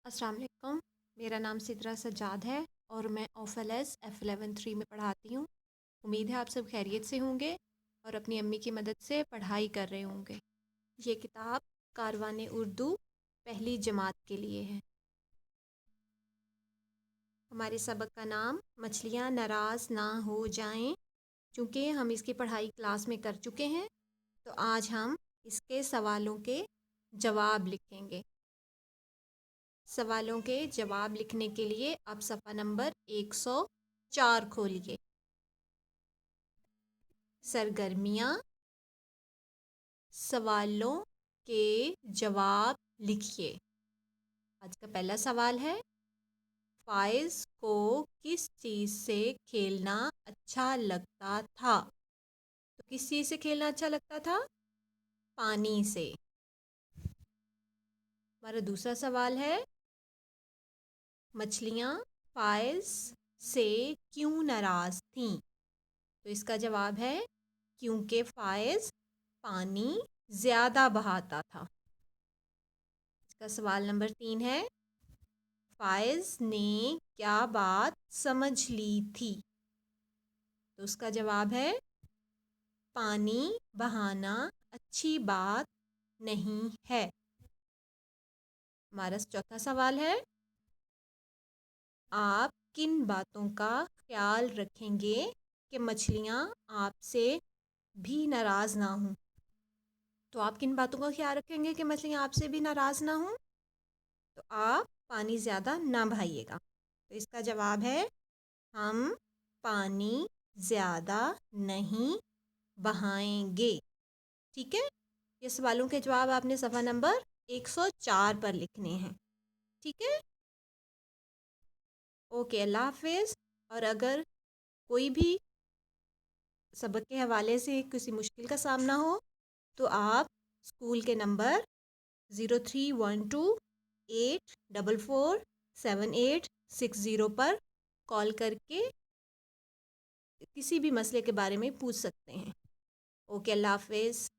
السلام علیکم، میرا نام سدرا سجاد ہے اور میں OFLS F11-3 میں پڑھاتی ہوں۔ امید ہے آپ سب خیریت سے ہوں گے اور اپنی امی کی مدد سے پڑھائی کر رہے ہوں گے۔ یہ کتاب کاروان اردو پہلی جماعت کے لیے ہے۔ ہمارے سبق کا نام مچھلیاں ناراض نہ ہو جائیں۔ چونکہ ہم اس کی پڑھائی کلاس میں کر چکے ہیں تو آج ہم اس کے سوالوں کے جواب لکھیں گے۔ سوالوں کے جواب لکھنے کے لیے آپ صفحہ نمبر 104 کھولیے۔ سرگرمیاں، سوالوں کے جواب لکھیے۔ آج کا پہلا سوال ہے، فائز کو کس چیز سے کھیلنا اچھا لگتا تھا؟ تو کس چیز سے کھیلنا اچھا لگتا تھا؟ پانی سے۔ ہمارا دوسرا سوال ہے، مچھلیاں فائز سے کیوں ناراض تھیں؟ تو اس کا جواب ہے کیونکہ فائز پانی زیادہ بہاتا تھا۔ اس کا سوال نمبر 3 ہے، فائز نے کیا بات سمجھ لی تھی؟ تو اس کا جواب ہے پانی بہانا اچھی بات نہیں ہے۔ ہمارا چوتھا سوال ہے، آپ کن باتوں کا خیال رکھیں گے کہ مچھلیاں آپ سے بھی ناراض نہ ہوں؟ تو آپ کن باتوں کا خیال رکھیں گے کہ مچھلیاں آپ سے بھی ناراض نہ ہوں؟ تو آپ پانی زیادہ نہ بہائیے گا۔ تو اس کا جواب ہے ہم پانی زیادہ نہیں بہائیں گے۔ ٹھیک ہے، یہ سوالوں کے جواب آپ نے صفحہ نمبر 104 پر لکھنے ہیں۔ ٹھیک ہے، اوکے، اللہ حافظ۔ اور اگر کوئی بھی سبق کے حوالے سے کسی مشکل کا سامنا ہو تو آپ اسکول کے نمبر 0312844780 پر کال کر کے کسی بھی مسئلے کے بارے میں پوچھ سکتے ہیں۔ اوکے، اللہ حافظ۔